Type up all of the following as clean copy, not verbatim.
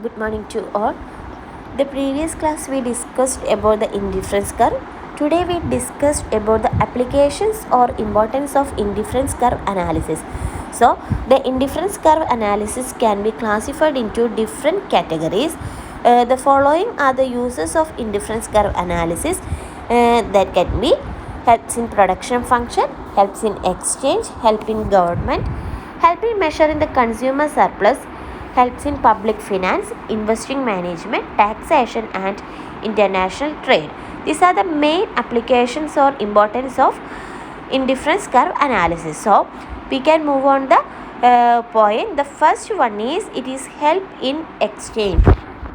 Good morning to all. The previous class we discussed about the indifference curve. Today we discussed about the applications or importance of indifference curve analysis. So the indifference curve analysis can be classified into different categories. The following are the uses of indifference curve analysis that can be helps in production function, helps in exchange, help in government, help in measuring the consumer surplus, helps in public finance, investing management, taxation and international trade. These are the main applications or importance of indifference curve analysis. So we can move on the point. The first one is it is help in exchange.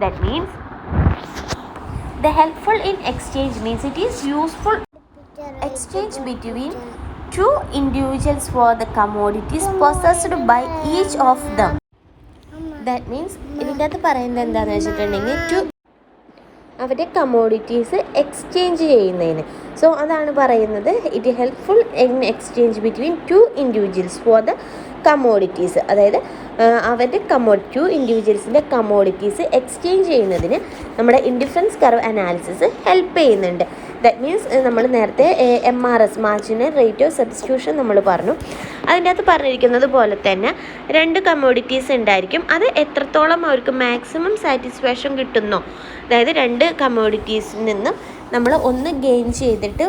That means the helpful in exchange means it is useful exchange between two individuals for the commodities possessed by each of them. That means ഇതിൻ്റെ അകത്ത് പറയുന്നത് എന്താണെന്ന് വെച്ചിട്ടുണ്ടെങ്കിൽ അവരുടെ commodities exchange ചെയ്യുന്നതിന്. So അതാണ് പറയുന്നത് it helpful in exchange between two individuals for the commodities. അതായത് അവരുടെ ടു ഇൻഡിവിജ്വൽസിൻ്റെ കമ്മോഡിറ്റീസ് എക്സ്ചേഞ്ച് ചെയ്യുന്നതിന് നമ്മുടെ ഇൻഡിഫറൻസ് കർവ് അനാലിസിസ് ഹെൽപ്പ് ചെയ്യുന്നുണ്ട്. ദാറ്റ് മീൻസ് നമ്മൾ നേരത്തെ MRS marginal rate of substitution നമ്മൾ പറഞ്ഞു. അതിൻ്റെ അകത്ത് പറഞ്ഞിരിക്കുന്നത് പോലെ തന്നെ രണ്ട് കമ്മോഡിറ്റീസ് ഉണ്ടായിരിക്കും. അത് എത്രത്തോളം അവർക്ക് മാക്സിമം സാറ്റിസ്ഫാക്ഷൻ കിട്ടുന്നോ, അതായത് രണ്ട് കമ്മോഡിറ്റീസിൽ നിന്നും നമ്മൾ ഒന്ന് ഗെയിൻ ചെയ്തിട്ട്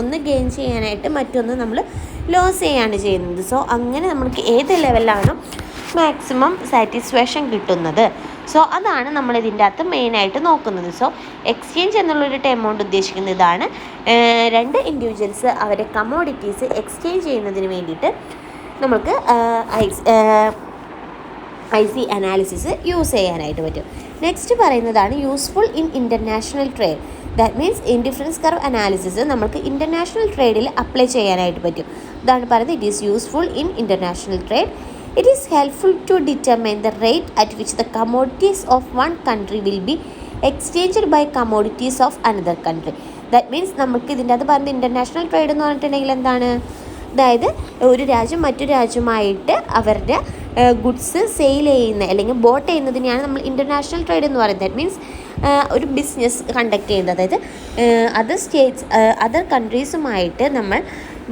ഒന്ന് ഗെയിൻ ചെയ്യാനായിട്ട് മറ്റൊന്ന് നമ്മൾ ലോസ് ചെയ്യാണ് ചെയ്യുന്നത്. സോ അങ്ങനെ നമുക്ക് ഏത് ലെവലിലാണോ മാക്സിമം സാറ്റിസ്ഫാക്ഷൻ കിട്ടുന്നത്, സോ അതാണ് നമ്മൾ ഇതിൻ്റെ അകത്ത് മെയിനായിട്ട് നോക്കുന്നത്. സോ എക്സ്ചേഞ്ച് എന്നുള്ളൊരു ടേം കൊണ്ട് ഉദ്ദേശിക്കുന്നത് ഇതാണ്. രണ്ട് ഇൻഡിവിജ്വൽസ് അവരുടെ കമ്മോഡിറ്റീസ് എക്സ്ചേഞ്ച് ചെയ്യുന്നതിന് വേണ്ടിയിട്ട് നമുക്ക് IC അനാലിസിസ് യൂസ് ചെയ്യാനായിട്ട് പറ്റും. നെക്സ്റ്റ് പറയുന്നതാണ് useful in international trade. That means indifference curve analysis നമുക്ക് ഇൻ്റർനാഷണൽ ട്രേഡിൽ അപ്ലൈ ചെയ്യാനായിട്ട് പറ്റും. അതാണ് പറയുന്നത് it is useful in international trade. It is helpful to determine the rate at which the commodities of one country will be exchanged by commodities of another country. That means നമുക്ക് ഇതിൻ്റെ അത് പറഞ്ഞ international trade എന്ന് പറഞ്ഞിട്ടുണ്ടെങ്കിൽ എന്താണ്, അതായത് ഒരു രാജ്യം മറ്റൊരു രാജ്യമായിട്ട് അവരുടെ ഗുഡ്സ് സെയിൽ ചെയ്യുന്ന അല്ലെങ്കിൽ ബോട്ട് ചെയ്യുന്നതിനെയാണ് നമ്മൾ ഇൻ്റർനാഷണൽ ട്രേഡ് എന്ന് പറയുന്നത്. ദാറ്റ് മീൻസ് ഒരു ബിസിനസ് കണ്ടക്ട് ചെയ്യുന്നത്, അതായത് അതർ കൺട്രീസുമായിട്ട് നമ്മൾ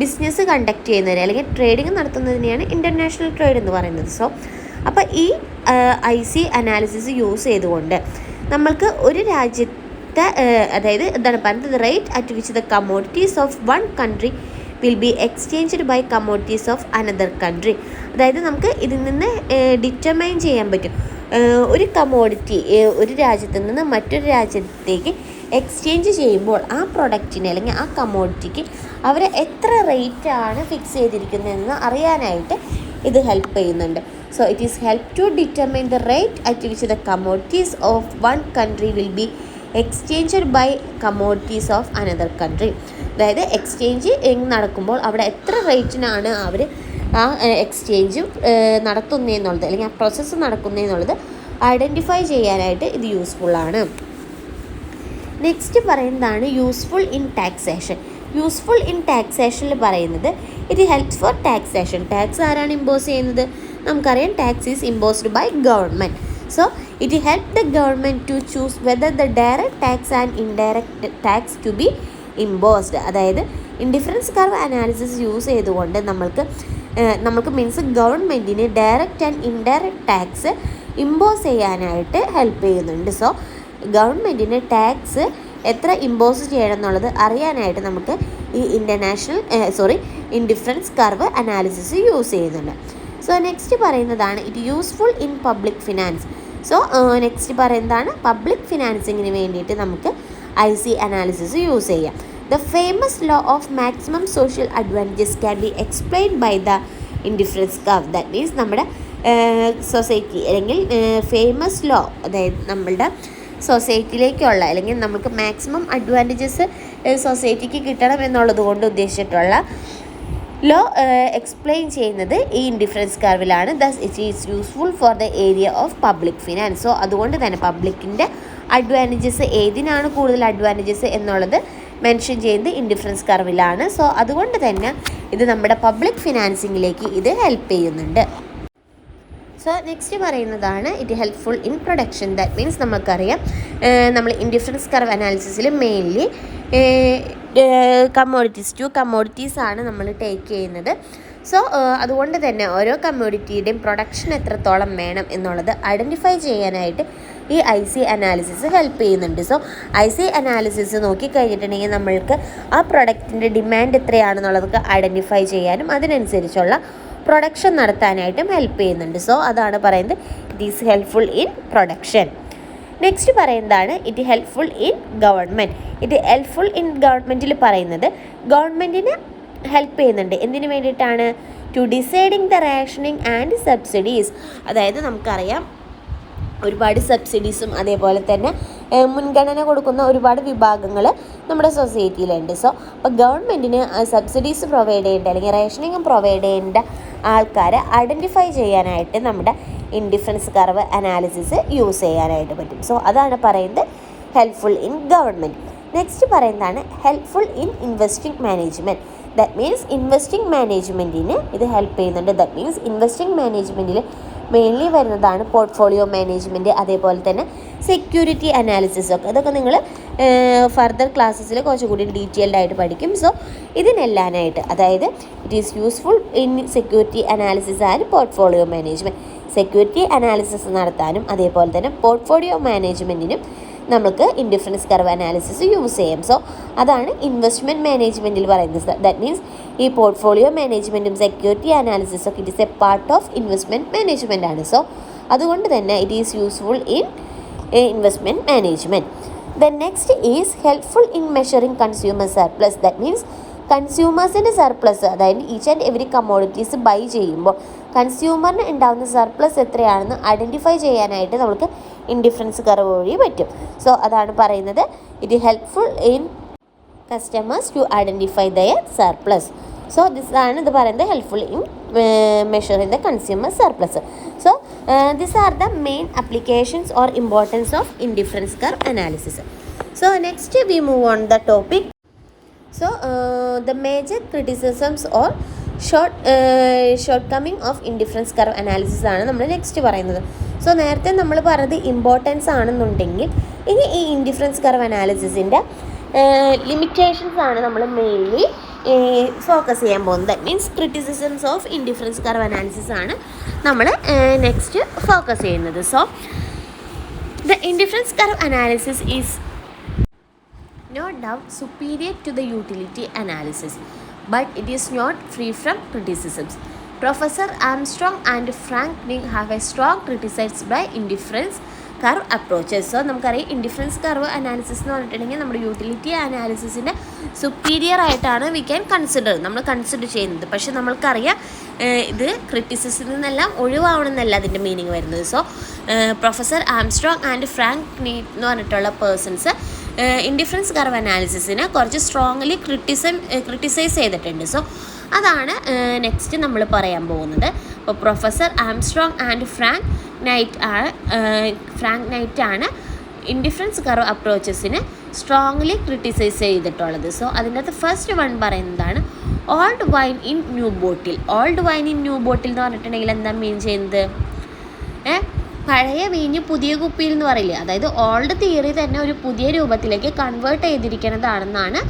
ബിസിനസ് കണ്ടക്ട് ചെയ്യുന്നതിന് അല്ലെങ്കിൽ ട്രേഡിങ് നടത്തുന്നതിനെയാണ് ഇൻ്റർനാഷണൽ ട്രേഡ് എന്ന് പറയുന്നത്. സോ അപ്പോൾ ഈ IC അനാലിസിസ് യൂസ് ചെയ്തുകൊണ്ട് നമ്മൾക്ക് ഒരു രാജ്യത്തെ അതായത് എന്താണ് പറയുന്നത് rate at which the commodities of one country will be exchanged by commodities of another country. അതായത് നമുക്ക് ഇതിൽ നിന്ന് ഡിറ്റർമൈൻ ചെയ്യാൻ പറ്റും ഒരു കമ്മോഡിറ്റി ഒരു രാജ്യത്തു നിന്ന് മറ്റൊരു രാജ്യത്തേക്ക് എക്സ്ചേഞ്ച് ചെയ്യുമ്പോൾ ആ പ്രൊഡക്റ്റിന് അല്ലെങ്കിൽ ആ കമ്മോഡിറ്റിക്ക് അവർ എത്ര റേറ്റാണ് ഫിക്സ് ചെയ്തിരിക്കുന്നതെന്ന് അറിയാനായിട്ട് ഇത് ഹെൽപ്പ് ചെയ്യുന്നുണ്ട്. So it is help to determine the rate at which the commodities of one country will be exchanged by commodities of another country. അതായത് എക്സ്ചേഞ്ച് നടക്കുമ്പോൾ അവിടെ എത്ര റേറ്റിനാണ് അവർ ആ എക്സ്ചേഞ്ച് നടത്തുന്നതെന്നുള്ളത് അല്ലെങ്കിൽ ആ പ്രോസസ്സ് നടക്കുന്നതെന്നുള്ളത് ഐഡൻറ്റിഫൈ ചെയ്യാനായിട്ട് ഇത് യൂസ്ഫുള്ളാണ്. നെക്സ്റ്റ് പറയുന്നതാണ് useful in taxation. Useful in ടാക്സേഷനിൽ പറയുന്നത് it helps for taxation. Tax ആരാണ് ഇമ്പോസ് ചെയ്യുന്നത്? നമുക്കറിയാം tax is imposed by government. So it help the government to choose whether the direct tax and indirect tax to be imposed. അതായത് indifference curve analysis use ചെയ്തുകൊണ്ട് നമുക്ക് means ഗവൺമെൻറ്റിന് direct and indirect tax impose ചെയ്യാനായിട്ട് help ചെയ്യുന്നുണ്ട്. So ഗവൺമെൻറ്റിന് tax എത്ര impose ചെയ്യണം എന്നുള്ളത് അറിയാനായിട്ട് നമുക്ക് ഈ ഇൻഡിഫറൻസ് കർവ് അനാലിസിസ് യൂസ് ചെയ്യുന്നുണ്ട്. സോ നെക്സ്റ്റ് പറയുന്നതാണ് it useful in public finance. So next പറയുന്നതാണ് പബ്ലിക് ഫിനാൻസിങ്ങിന് വേണ്ടിയിട്ട് നമുക്ക് IC അനാലിസിസ് യൂസ് ചെയ്യാം. The famous law of maximum social advantages can be explained by the indifference curve. That means നമ്മുടെ society അല്ലെങ്കിൽ famous law, അതായത് നമ്മളുടെ സൊസൈറ്റിയിലേക്കുള്ള അല്ലെങ്കിൽ നമുക്ക് മാക്സിമം അഡ്വാൻറ്റേജസ് സൊസൈറ്റിക്ക് കിട്ടണം എന്നുള്ളത് കൊണ്ട് ഉദ്ദേശിച്ചിട്ടുള്ള ലോ എക്സ്പ്ലെയിൻ ചെയ്യുന്നത് ഈ ഇൻഡിഫറൻസ് കർവിലാണ്. Thus it is useful for the area of public finance. So അതുകൊണ്ട് തന്നെ പബ്ലിക്കിൻ്റെ അഡ്വാൻറ്റേജസ് ഏതിനാണ് കൂടുതൽ അഡ്വാൻറ്റേജസ് എന്നുള്ളത് മെൻഷൻ ചെയ്യുന്നത് ഇൻഡിഫറൻസ് കർവിലാണ്. സോ അതുകൊണ്ട് തന്നെ ഇത് നമ്മുടെ പബ്ലിക് ഫിനാൻസിങ്ങിലേക്ക് ഇത് ഹെൽപ്പ് ചെയ്യുന്നുണ്ട്. സോ നെക്സ്റ്റ് പറയുന്നതാണ് it helpful in production. That means നമുക്കറിയാം നമ്മൾ ഇൻഡിഫറൻസ് കർവ് അനാലിസിസിൽ മെയിൻലി കമ്മോഡിറ്റീസ് ആണ് നമ്മൾ ടേക്ക് ചെയ്യുന്നത്. സോ അതുകൊണ്ട് തന്നെ ഓരോ കമ്മോഡിറ്റിയുടെയും പ്രൊഡക്ഷൻ എത്രത്തോളം വേണം എന്നുള്ളത് ഐഡൻറ്റിഫൈ ചെയ്യാനായിട്ട് ഈ IC അനാലിസിസ് ഹെൽപ്പ് ചെയ്യുന്നുണ്ട്. സോ IC അനാലിസിസ് നോക്കിക്കഴിഞ്ഞിട്ടുണ്ടെങ്കിൽ നമ്മൾക്ക് ആ പ്രൊഡക്റ്റിൻ്റെ ഡിമാൻഡ് എത്രയാണെന്നുള്ളതൊക്കെ ഐഡൻറ്റിഫൈ ചെയ്യാനും അതിനനുസരിച്ചുള്ള പ്രൊഡക്ഷൻ നടത്താനായിട്ടും ഹെൽപ്പ് ചെയ്യുന്നുണ്ട്. സോ അതാണ് പറയുന്നത് it is helpful in production. Next പറയുന്നതാണ് ഇറ്റ് ഹെൽപ്ഫുൾ ഇൻ ഗവൺമെൻറ്. ഇത് ഹെൽപ്ഫുൾ ഇൻ ഗവൺമെൻറ്റിൽ പറയുന്നത് ഗവൺമെൻറ്റിന് ഹെൽപ്പ് ചെയ്യുന്നുണ്ട്. എന്തിനു വേണ്ടിയിട്ടാണ്? To deciding the rationing and subsidies. അതായത് നമുക്കറിയാം ഒരുപാട് സബ്സിഡീസും അതേപോലെ തന്നെ മുൻഗണന കൊടുക്കുന്ന ഒരുപാട് വിഭാഗങ്ങൾ നമ്മുടെ സൊസൈറ്റിയിലുണ്ട്. സോ അപ്പോൾ ഗവൺമെൻറ്റിന് സബ്സിഡീസ് പ്രൊവൈഡ് ചെയ്യേണ്ട അല്ലെങ്കിൽ റേഷനിങ് പ്രൊവൈഡ് ചെയ്യേണ്ട ആൾക്കാരെ ഐഡൻറ്റിഫൈ ചെയ്യാനായിട്ട് നമ്മുടെ ഇൻഡിഫറൻസ് കർവ് അനാലിസിസ് യൂസ് ചെയ്യാനായിട്ട് പറ്റും. സോ അതാണ് പറയുന്നത് ഹെൽപ്ഫുൾ ഇൻ ഗവൺമെൻറ്. നെക്സ്റ്റ് പറയുന്നതാണ് helpful in investing management. That means investing മാനേജ്മെൻറ്റിന് ഇത് ഹെൽപ്പ് ചെയ്യുന്നുണ്ട്. ദാറ്റ് മീൻസ് ഇൻവെസ്റ്റിംഗ് മാനേജ്മെൻറ്റിൽ മെയിൻലി വരുന്നതാണ് പോർട്ട്ഫോളിയോ മാനേജ്മെൻറ്റ്, അതേപോലെ തന്നെ സെക്യൂരിറ്റി അനാലിസിസ് ഒക്കെ. ഇതൊക്കെ നിങ്ങൾ ഫർദർ ക്ലാസ്സസിൽ കുറച്ചുകൂടി ഡീറ്റെയിൽഡ് ആയിട്ട് പഠിക്കും. സോ ഇതിനെല്ലാനായിട്ട് അതായത് it is useful in security analysis and portfolio management. Security analysis നടത്താനും അതേപോലെ തന്നെ പോർട്ട്ഫോളിയോ മാനേജ്മെൻറ്റിനും നമുക്ക് ഇൻഡിഫറൻസ് കർവ് അനാലിസിസ് യൂസ് ചെയ്യാം. സോ അതാണ് ഇൻവെസ്റ്റ്മെൻറ്റ് മാനേജ്മെൻറ്റിൽ പറയുന്നത്. ദാറ്റ് മീൻസ് ഈ പോർട്ട്ഫോളിയോ മാനേജ്മെൻറ്റും സെക്യൂരിറ്റി അനാലിസിസും ഒക്കെ it is a part of investment management ആണ്. സോ അതുകൊണ്ട് തന്നെ it is useful in investment management. Then next is helpful in measuring consumer surplus. That means കൺസ്യൂമേഴ്സിൻ്റെ സർപ്ലസ്, അതായത് each and every commodities by ചെയ്യുമ്പോൾ കൺസ്യൂമറിന് ഉണ്ടാകുന്ന surplus എത്രയാണെന്ന് identify ചെയ്യാനായിട്ട് നമുക്ക് ഇൻഡിഫറൻസ് കർവ് വഴി പറ്റും. സോ അതാണ് പറയുന്നത് it helpful in customers to identify their surplus. So ആണ് ഇത് പറയുന്നത് helpful in measuring the consumer surplus. So this are the main applications or importance of indifference curve analysis. So next we move on the topic. So the major criticisms or shortcoming of indifference curve analysis ആണ് നമ്മൾ next പറയുന്നത്. So നേരത്തെ നമ്മൾ പറഞ്ഞത് importance ആണെന്നുണ്ടെങ്കിൽ ഇനി ഈ indifference curve അനാലിസിസിൻ്റെ limitations ആണ് നമ്മൾ മെയിൻലി ഫോക്കസ് ചെയ്യാൻ പോകുന്നത്. That means criticisms of indifference curve analysis ആണ് നമ്മൾ നെക്സ്റ്റ് ഫോക്കസ് ചെയ്യുന്നത്. So the indifference curve analysis is no doubt superior to the utility analysis, but it is not free from criticisms. Professor Armstrong and Frank Nick have a strong criticism by indifference curve approaches. So നമുക്കറിയാം indifference curve analysis എന്ന് പറഞ്ഞിട്ടുണ്ടെങ്കിൽ നമ്മുടെ utility അനാലിസിസിൻ്റെ superior ആയിട്ടാണ് we can നമ്മൾ consider ചെയ്യുന്നത്. പക്ഷെ നമ്മൾക്കറിയാം ഇത് ക്രിറ്റിസിസത്തിൽ നിന്നെല്ലാം ഒഴിവാവണമെന്നല്ല അതിൻ്റെ മീനിങ് വരുന്നത്. So professor Armstrong and Frank Knight എന്ന് പറഞ്ഞിട്ടുള്ള പേഴ്സൺസ് ഇൻഡിഫറൻസ് കർവ് അനാലിസിസിനെ കുറച്ച് സ്ട്രോങ്ലി ക്രിട്ടിസൈസ് ചെയ്തിട്ടുണ്ട്. സോ അതാണ് നെക്സ്റ്റ് നമ്മൾ പറയാൻ പോകുന്നത്. അപ്പോൾ professor Armstrong and Frank Knight ആണ് ഇൻഡിഫറൻസ് കർവ് അപ്രോച്ചസിനെ സ്ട്രോങ്ലി ക്രിട്ടിസൈസ് ചെയ്തിട്ടുള്ളത്. സോ അതിൻ്റെ അകത്ത് ഫസ്റ്റ് വൺ പറയുന്നതാണ് old wine in new bottle. Old wine in new bottle എന്ന് പറഞ്ഞിട്ടുണ്ടെങ്കിൽ എന്താ മീൻ ചെയ്യുന്നത്? പഴയ വീഞ്ഞ് പുതിയ കുപ്പിയിൽ എന്ന് പറയില്ലേ, അതായത് ഓൾഡ് തിയറി തന്നെ ഒരു പുതിയ രൂപത്തിലേക്ക് കൺവേർട്ട് ചെയ്തിരിക്കുന്നതാണെന്നാണ്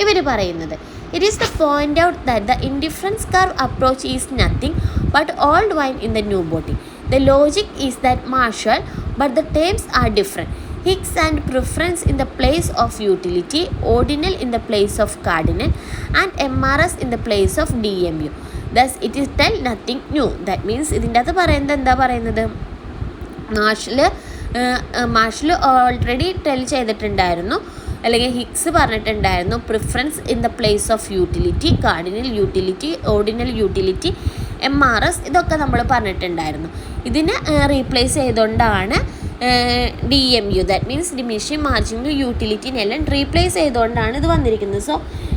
ഇവർ പറയുന്നത്. It is the point out that the indifference curve approach is nothing but old wine in the new bottle. The logic is that Marshall but the terms are different. Hicks and preference in the place of utility, ordinal in the place of cardinal, and MRS in the place of DMU. Thus, it is tell nothing new. That means ഇതിൻ്റെ അകത്ത് പറയുന്നത് എന്താ പറയുന്നത്? Marshal already tell ചെയ്തിട്ടുണ്ടായിരുന്നു, അല്ലെങ്കിൽ Hicks പറഞ്ഞിട്ടുണ്ടായിരുന്നു preference in the place of utility, cardinal utility, ordinal utility, MRS ഇതൊക്കെ നമ്മൾ പറഞ്ഞിട്ടുണ്ടായിരുന്നു. ഇതിനെ റീപ്ലേസ് ചെയ്തുകൊണ്ടാണ് DMU, that means diminishing marginal യൂട്ടിലിറ്റിനെല്ലാം റീപ്ലേസ് ചെയ്തുകൊണ്ടാണ് ഇത് വന്നിരിക്കുന്നത്. സോ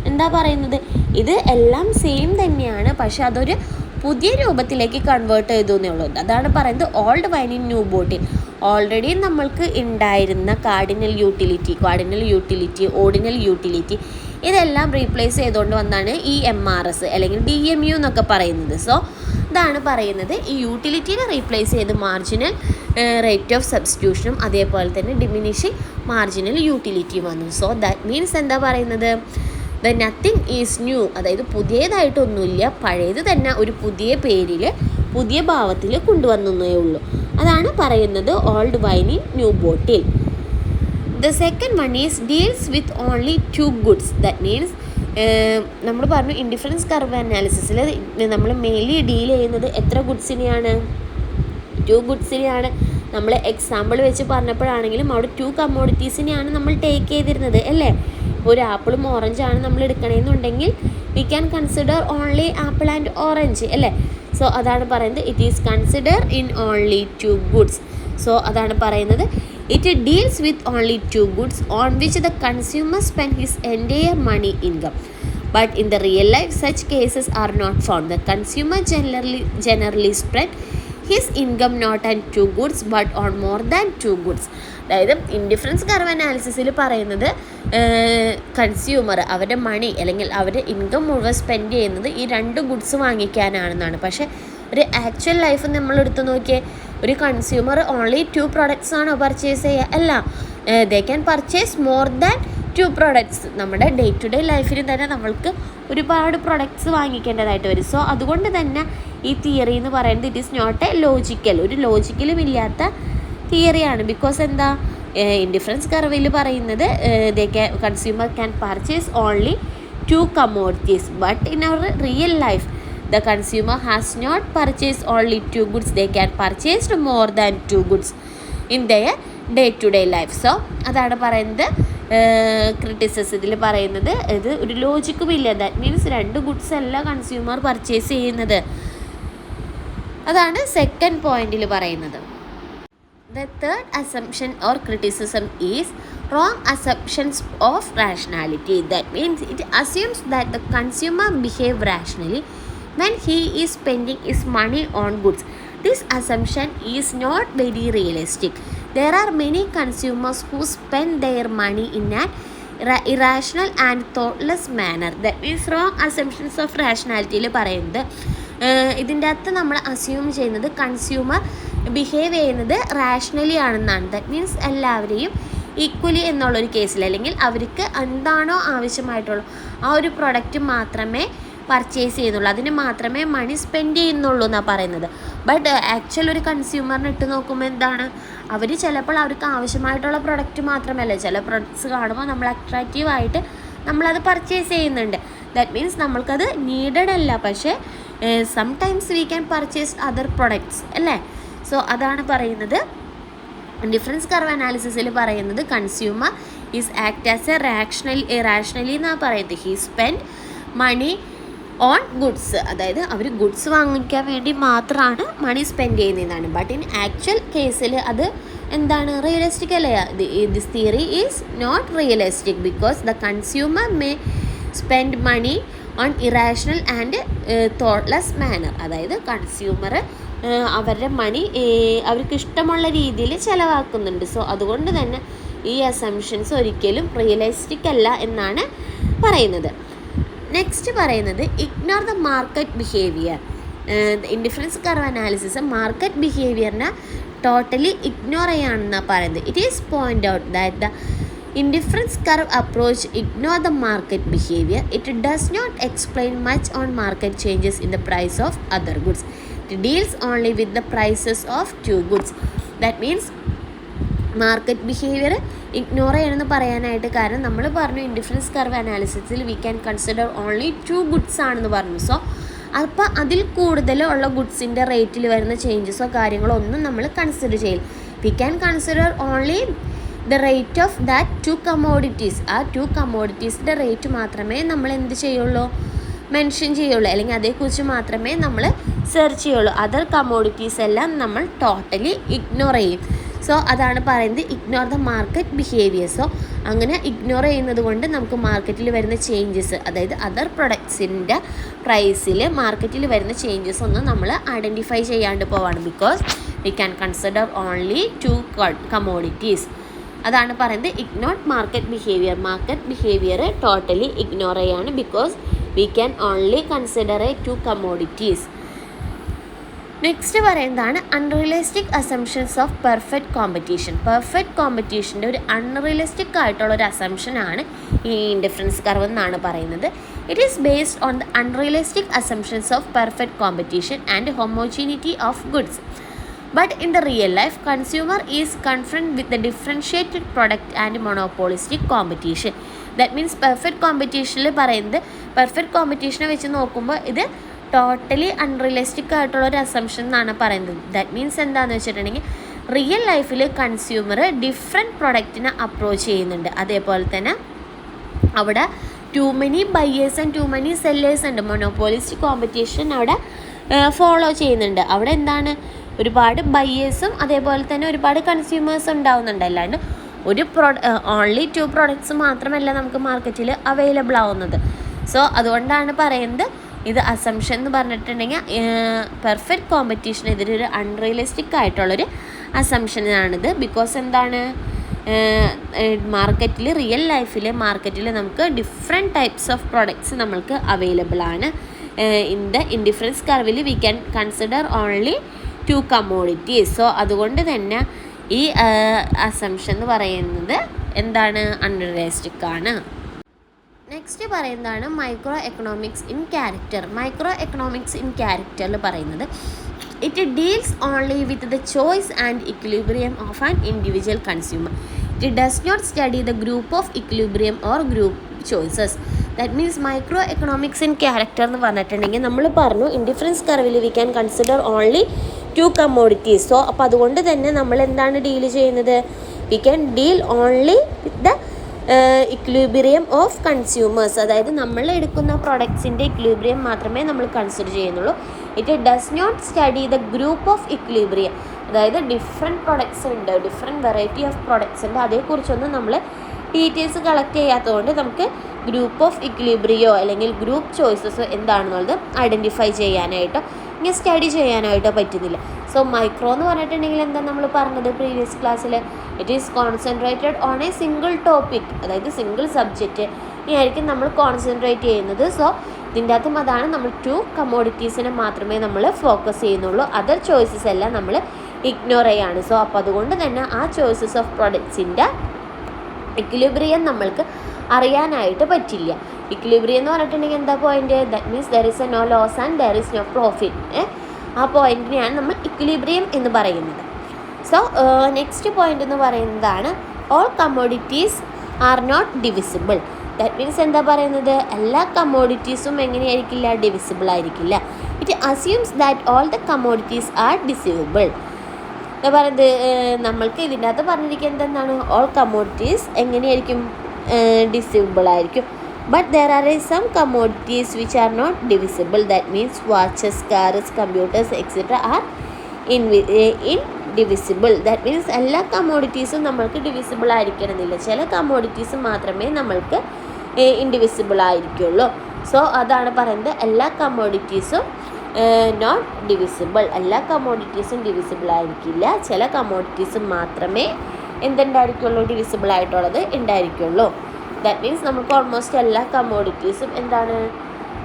എന്താ പറയുന്നത്? ഇത് എല്ലാം സെയിം തന്നെയാണ്, പക്ഷെ അതൊരു പുതിയ രൂപത്തിലേക്ക് കൺവേർട്ട് ചെയ്തു എന്നേ ഉള്ളൂ. അതാണ് പറയുന്നത് old wine in new bottle. Already നമ്മൾക്ക് ഉണ്ടായിരുന്ന കാർഡിനൽ യൂട്ടിലിറ്റി, ഓർഡിനൽ യൂട്ടിലിറ്റി ഇതെല്ലാം റീപ്ലേസ് ചെയ്തുകൊണ്ട് വന്നാണ് ഈ MRS അല്ലെങ്കിൽ DMU എന്നൊക്കെ പറയുന്നത്. സോ ഇതാണ് പറയുന്നത്. ഈ യൂട്ടിലിറ്റീനെ റീപ്ലേസ് ചെയ്ത് മാർജിനൽ റേറ്റ് ഓഫ് സബ്സ്റ്റിറ്റ്യൂഷനും അതേപോലെ തന്നെ ഡിമിനിഷിങ് മാർജിനൽ യൂട്ടിലിറ്റി വന്നു. സോ ദാറ്റ് മീൻസ് എന്താ പറയുന്നത്, ദ നത്തിങ് ഈസ് ന്യൂ, അതായത് പുതിയതായിട്ടൊന്നുമില്ല, പഴയത് തന്നെ ഒരു പുതിയ പേരിൽ പുതിയ ഭാവത്തിൽ കൊണ്ടുവന്നേ ഉള്ളൂ. അതാണ് പറയുന്നത് old wine in new bottle. The second one is deals with only two goods. That means നമ്മൾ പറഞ്ഞു ഇൻഡിഫറൻസ് കർവ് അനാലിസിസിൽ നമ്മൾ മെയിൻലി ഡീൽ ചെയ്യുന്നത് എത്ര ഗുഡ്സിനെയാണ്, 2 ഗുഡ്സിനെയാണ്. നമ്മൾ എക്സാമ്പിൾ വെച്ച് പറഞ്ഞപ്പോഴാണെങ്കിലും അവിടെ 2 കമ്മോഡിറ്റീസിനെയാണ് നമ്മൾ ടേക്ക് ചെയ്തിരുന്നത് അല്ലേ. ഒരു ആപ്പിളും ഓറഞ്ചാണ് നമ്മൾ എടുക്കണമെന്നുണ്ടെങ്കിൽ we can consider only apple and orange അല്ലേ. സോ അതാണ് പറയുന്നത് it is consider in only 2 goods. So അതാണ് പറയുന്നത് it deals with only 2 goods on which the consumer spend his entire money income. But in the real life, such cases are not found. The consumer generally spread his income not on 2 goods but on more than 2 goods. അതായത് indifference curve അനാലിസിസിൽ പറയുന്നത് consumer അവരുടെ മണി അല്ലെങ്കിൽ അവരുടെ income മുഴുവൻ spend ചെയ്യുന്നത് ഈ 2 goods വാങ്ങിക്കാനാണെന്നാണ്. പക്ഷേ ഒരു ആക്ച്വൽ ലൈഫ് നമ്മൾ എടുത്തു നോക്കിയേ, ഒരു കൺസ്യൂമർ ഓൺലി 2 പ്രൊഡക്ട്സ് ആണോ പർച്ചേസ് ചെയ്യുക? അല്ല, they can purchase more than 2 products. നമ്മുടെ ഡേ ടു ഡേ ലൈഫിൽ തന്നെ നമ്മൾക്ക് ഒരുപാട് പ്രൊഡക്ട്സ് വാങ്ങിക്കേണ്ടതായിട്ട് വരും. സോ അതുകൊണ്ട് തന്നെ ഈ തിയറി എന്ന് പറയുന്നത് it is not a logical, ഒരു ലോജിക്കലും ഇല്ലാത്ത തിയറിയാണ്. ബിക്കോസ് എന്താ, ഇൻഡിഫറൻസ് കർവിൽ പറയുന്നത് consumer can purchase only 2 commodities, but in our real life the consumer has not purchased only 2 goods, they can purchase more than 2 goods in their day to day life. So അതാണ് പറയുന്നത് ക്രിറ്റിസിസത്തിൽ പറയുന്നത് ഇത് ഒരു ലോജിക്കുമില്ല. That means 2 goods അല്ല consumer purchase ചെയ്യുന്നത്. അതാണ് second പോയിന്റിൽ പറയുന്നത്. The third assumption or criticism is wrong assumptions of rationality. That means it assumes that the consumer behave rationally when he is spending his money on goods. This assumption is not very realistic. There are many consumers who spend their money in an irrational and thoughtless manner. That means wrong assumptions of rationality യിൽ പറയുന്നത് ഇതിൻ്റെ അകത്ത് നമ്മൾ assume ചെയ്യുന്നത് consumer behave ചെയ്യുന്നത് rationally ആണെന്നാണ്. That means എല്ലാവരെയും equally എന്നുള്ളൊരു കേസിൽ അല്ലെങ്കിൽ അവർക്ക് എന്താണോ ആവശ്യമായിട്ടുള്ളൂ ആ ഒരു പ്രൊഡക്റ്റ് മാത്രമേ പർച്ചേസ് ചെയ്യുന്നുള്ളൂ, അതിന് മാത്രമേ മണി സ്പെൻഡ് ചെയ്യുന്നുള്ളൂ എന്നാണ് പറയുന്നത്. ബട്ട് ആക്ച്വൽ ഒരു കൺസ്യൂമറിനെ ഇട്ട് നോക്കുമ്പോൾ എന്താണ്, അവർ ചിലപ്പോൾ അവർക്ക് ആവശ്യമായിട്ടുള്ള പ്രൊഡക്റ്റ് മാത്രമല്ല, ചില പ്രൊഡക്ട്സ് കാണുമ്പോൾ നമ്മൾ അട്രാക്റ്റീവായിട്ട് നമ്മളത് പർച്ചേസ് ചെയ്യുന്നുണ്ട്. ദാറ്റ് മീൻസ് നമ്മൾക്കത് നീഡഡ് അല്ല, പക്ഷേ sometimes we can purchase other products അല്ലേ. സോ അതാണ് പറയുന്നത് ഡിഫറൻസ് കർവ് അനാലിസിസിൽ പറയുന്നത് consumer is act as a rationally എന്നാണ് പറയുന്നത്. He spend money on goods, അതായത് അവർ ഗുഡ്സ് വാങ്ങിക്കാൻ വേണ്ടി മാത്രമാണ് മണി സ്പെൻഡ് ചെയ്യുന്നതാണ്. ബട്ട് ഇൻ ആക്ച്വൽ കേസിൽ അത് എന്താണ്, റിയലിസ്റ്റിക് അല്ലേ. This theory is not realistic because the consumer may spend money on irrational and thoughtless manner. അതായത് കൺസ്യൂമർ അവരുടെ മണി അവർക്ക് ഇഷ്ടമുള്ള രീതിയിൽ ചിലവാക്കുന്നുണ്ട്. സോ അതുകൊണ്ട് തന്നെ ഈ അസംഷൻസ് ഒരിക്കലും റിയലിസ്റ്റിക് അല്ല എന്നാണ് പറയുന്നത്. നെക്സ്റ്റ് പറയുന്നത് ignore the market behaviour. Indifference curve analysis market ബിഹേവിയറിനെ ടോട്ടലി ഇഗ്നോർ ചെയ്യാണെന്നാണ് പറയുന്നത്. It is point out that the indifference curve approach ignore the market behavior. It does not explain much on market changes in the price of other goods. It deals only with the prices of 2 goods. That means market behaviour ignore ചെയ്യണമെന്ന് പറയാനായിട്ട് കാരണം നമ്മൾ പറഞ്ഞു indifference curve അനാലിസിസിൽ we can consider only 2 goods ആണെന്ന് പറഞ്ഞു. So അപ്പോൾ അതിൽ കൂടുതലുള്ള ഗുഡ്സിൻ്റെ റേറ്റിൽ വരുന്ന ചേഞ്ചസോ കാര്യങ്ങളോ ഒന്നും നമ്മൾ കൺസിഡർ ചെയ്യില്ല. V can consider only the rate of that 2 commodities. ആ 2 കമ്മോഡിറ്റീസിൻ്റെ റേറ്റ് മാത്രമേ നമ്മൾ എന്ത് ചെയ്യുള്ളൂ, മെൻഷൻ ചെയ്യുള്ളൂ, അല്ലെങ്കിൽ അതേക്കുറിച്ച് മാത്രമേ നമ്മൾ സെർച്ച് ചെയ്യുള്ളൂ. അതർ കമ്മോഡിറ്റീസ് എല്ലാം നമ്മൾ ടോട്ടലി ഇഗ്നോർ ചെയ്യും. സോ അതാണ് പറയുന്നത് ignore the market behaviour. So അങ്ങനെ ഇഗ്നോർ ചെയ്യുന്നത് കൊണ്ട് നമുക്ക് മാർക്കറ്റിൽ വരുന്ന ചേഞ്ചസ്, അതായത് അതർ പ്രൊഡക്ട്സിൻ്റെ പ്രൈസിൽ മാർക്കറ്റിൽ വരുന്ന ചേഞ്ചസ് ഒന്നും നമ്മൾ ഐഡൻറ്റിഫൈ ചെയ്യാണ്ട് പോവാണ്. Because we can consider only 2 commodities. അതാണ് പറയുന്നത് ignore market behaviour. Market behaviour totally ignore ചെയ്യാണ് because we can only consider 2 commodities. Next പറയുന്നതാണ് unrealistic assumptions of perfect competition. Perfect കോമ്പറ്റീഷൻ്റെ ഒരു അൺറിയലിസ്റ്റിക് ആയിട്ടുള്ള ഒരു അസംഷനാണ് ഈ ഇൻഡിഫറൻസ് കർവ് എന്നാണ് പറയുന്നത്. It is based on the unrealistic assumptions of perfect competition and homogeneity of goods. But in the real life, consumer is confronted with the differentiated product and monopolistic competition. That means perfect competition പറയുന്നത് perfect കോമ്പറ്റീഷനെ വെച്ച് നോക്കുമ്പോൾ ഇത് totally unrealistic ആയിട്ടുള്ള ഒരു assumption എന്നാണ് പറയുന്നത്. That means എന്താണെന്ന് വെച്ചിട്ടുണ്ടെങ്കിൽ റിയൽ ലൈഫിൽ കൺസ്യൂമർ ഡിഫറെൻറ്റ് പ്രൊഡക്റ്റിനെ അപ്രോച്ച് ചെയ്യുന്നുണ്ട്. അതേപോലെ തന്നെ അവിടെ too many buyers and too many sellers ഉണ്ട്. മൊനോപോളിസ്റ്റിക് കോമ്പറ്റീഷൻ അവിടെ ഫോളോ ചെയ്യുന്നുണ്ട്. അവിടെ എന്താണ്, ഒരുപാട് ബയേഴ്സും അതേപോലെ തന്നെ ഒരുപാട് കൺസ്യൂമേഴ്സും ഉണ്ടാവുന്നുണ്ട്. അല്ലാണ്ട് ഒരു ഓൺലി 2 പ്രോഡക്ട്സ് മാത്രമല്ല നമുക്ക് മാർക്കറ്റിൽ അവൈലബിൾ ആവുന്നത്. സോ അതുകൊണ്ടാണ് പറയുന്നത് ഇത് അസംഷൻ എന്ന് പറഞ്ഞിട്ടുണ്ടെങ്കിൽ പെർഫെക്റ്റ് കോമ്പറ്റീഷനെതിരെ ഒരു അൺറിയലിസ്റ്റിക് ആയിട്ടുള്ളൊരു അസംഷനാണിത്. ബിക്കോസ് എന്താണ്, മാർക്കറ്റിൽ റിയൽ ലൈഫിൽ മാർക്കറ്റിൽ നമുക്ക് ഡിഫറെൻറ്റ് ടൈപ്സ് ഓഫ് പ്രൊഡക്ട്സ് നമ്മൾക്ക് അവൈലബിൾ ആണ്. ഇൻ ദ ഇൻഡിഫറൻസ് കർവിൽ we can consider only 2 commodities. So അതുകൊണ്ട് തന്നെ ഈ അസംഷൻ എന്ന് പറയുന്നത് എന്താണ്, അൺറിയലിസ്റ്റിക് ആണ്. നെക്സ്റ്റ് പറയുന്നതാണ് micro economics in character. Micro economics in ക്യാരക്ടറിൽ പറയുന്നത് it deals only with the choice and equilibrium of an individual consumer. It does not study the group of equilibrium or group choices. That means micro economics in character എന്ന് പറഞ്ഞിട്ടുണ്ടെങ്കിൽ നമ്മൾ പറഞ്ഞു indifference കർവിൽ we can consider only 2 commodities. So അപ്പോൾ അതുകൊണ്ട് തന്നെ നമ്മൾ എന്താണ് ഡീൽ ചെയ്യുന്നത്, we can deal only with the equilibrium of consumers. അതായത് നമ്മൾ എടുക്കുന്ന പ്രൊഡക്ട്സിൻ്റെ ഇക്വിലിബ്രിയം മാത്രമേ നമ്മൾ കൺസിഡർ ചെയ്യുന്നുള്ളൂ. It does not study the group of equilibrium. അതായത് ഡിഫറെൻറ്റ് പ്രൊഡക്ട്സ് ഉണ്ട്, ഡിഫറെൻറ്റ് വെറൈറ്റി ഓഫ് പ്രൊഡക്ട്സ് ഉണ്ട്. അതേക്കുറിച്ചൊന്നും നമ്മൾ ഡീറ്റെയിൽസ് കളക്ട് ചെയ്യാത്തതുകൊണ്ട് നമുക്ക് ഗ്രൂപ്പ് ഓഫ് ഇക്വിലിബ്രിയോ അല്ലെങ്കിൽ ഗ്രൂപ്പ് ചോയ്സസോ എന്താണെന്നുള്ളത് ഐഡൻറ്റിഫൈ ചെയ്യാനായിട്ടോ ഇങ്ങനെ സ്റ്റഡി ചെയ്യാനായിട്ടോ പറ്റുന്നില്ല. സോ മൈക്രോ എന്ന് പറഞ്ഞിട്ടുണ്ടെങ്കിൽ എന്താ നമ്മൾ പറഞ്ഞത് പ്രീവിയസ് ക്ലാസ്സിൽ, it is concentrated on A single topic, അതായത് സിംഗിൾ സബ്ജക്റ്റ് ആയിരിക്കും നമ്മൾ കോൺസെൻട്രേറ്റ് ചെയ്യുന്നത്. സോ ഇതിൻ്റെ അകത്തും അതാണ്, നമ്മൾ 2 കമ്മോഡിറ്റീസിനെ മാത്രമേ നമ്മൾ ഫോക്കസ് ചെയ്യുന്നുള്ളൂ. അതർ ചോയ്സസ് എല്ലാം നമ്മൾ ഇഗ്നോർ ചെയ്യാണ്. സോ അപ്പോൾ അതുകൊണ്ട് തന്നെ ആ ചോയ്സസ് ഓഫ് പ്രൊഡക്ട്സിൻ്റെ ഇക്വിലിബ്രിയം നമ്മൾക്ക് അറിയാനായിട്ട് പറ്റില്ല. ഇക്വിലിബ്രിയം എന്ന് പറഞ്ഞിട്ടുണ്ടെങ്കിൽ എന്താ point, that means there is a no loss and there is no profit. ആ പോയിന്റിനെയാണ് നമ്മൾ ഇക്വിലിബ്രിയം എന്ന് പറയുന്നത്. സോ നെക്സ്റ്റ് പോയിന്റ് എന്ന് പറയുന്നതാണ് all commodities are not divisible. That means എന്താ പറയുന്നത്, എല്ലാ കമ്മോഡിറ്റീസും എങ്ങനെയായിരിക്കില്ല, ഡിവിസിബിൾ ആയിരിക്കില്ല. It assumes that all the commodities are divisible. എന്താ പറയുന്നത്, നമ്മൾക്ക് ഇതിൻ്റെ അകത്ത് പറഞ്ഞിരിക്കുന്നത് എന്താണ്, ഓൾ കമ്മോഡിറ്റീസ് എങ്ങനെയായിരിക്കും, ഡിസിബിൾ ആയിരിക്കും. But there are some commodities which are not divisible. That means watches, cars, computers etcetera are indivisible. That means എല്ലാ കമ്മോഡിറ്റീസും നമ്മൾക്ക് ഡിവിസിബിൾ ആയിരിക്കണമെന്നില്ല. ചില കമ്മോഡിറ്റീസ് മാത്രമേ നമ്മൾക്ക് ഇൻഡിവിസിബിൾ ആയിരിക്കുള്ളൂ. സോ അതാണ് പറയുന്നത്, എല്ലാ കമ്മോഡിറ്റീസും നോട്ട് ഡിവിസിബിൾ. എല്ലാ കമ്മോഡിറ്റീസും ഡിവിസിബിൾ ആയിരിക്കില്ല. ചില കമ്മോഡിറ്റീസ് മാത്രമേ എന്തുണ്ടായിരിക്കുള്ളൂ, ഡിവിസിബിൾ ആയിട്ടുള്ളത് ഉണ്ടായിരിക്കുള്ളൂ. ദാറ്റ് മീൻസ് നമുക്ക് ഓൾമോസ്റ്റ് എല്ലാ കമ്മോഡിറ്റീസും എന്താണ്,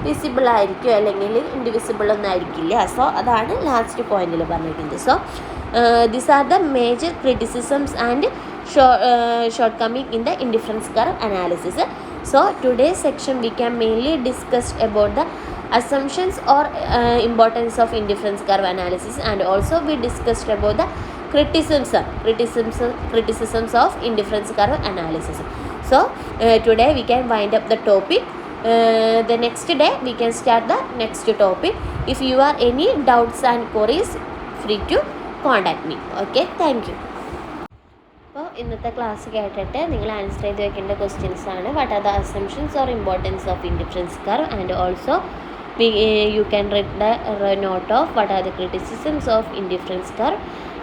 വിസിബിൾ ആയിരിക്കും, അല്ലെങ്കിൽ ഇൻഡിവിസിബിൾ ഒന്നും ആയിരിക്കില്ല. സോ അതാണ് ലാസ്റ്റ് പോയിന്റിൽ പറഞ്ഞിരിക്കുന്നത്. So these are the major criticisms and short coming in the indifference curve analysis. So today's section we can mainly discuss about the assumptions or importance of indifference curve analysis, and also we discussed about the criticisms of indifference curve analysis. So today we can wind up the topic. The next day we can start the next topic. If you are any doubts and queries, free to contact me. Okay, thank you. അപ്പോൾ ഇന്നത്തെ class കേട്ടിട്ട് നിങ്ങൾ answer ചെയ്ത് വെക്കേണ്ട questions ആണ്, what are the assumptions or importance of indifference curve, and also you can read the note of what are the criticisms of indifference curve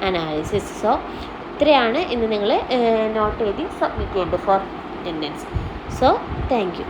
analysis. So ഇത്രയാണ് ഇന്ന് നിങ്ങൾ നോട്ട് എഴുതി സബ്മിറ്റ് ചെയ്യേണ്ടത് for attendance. So thank U.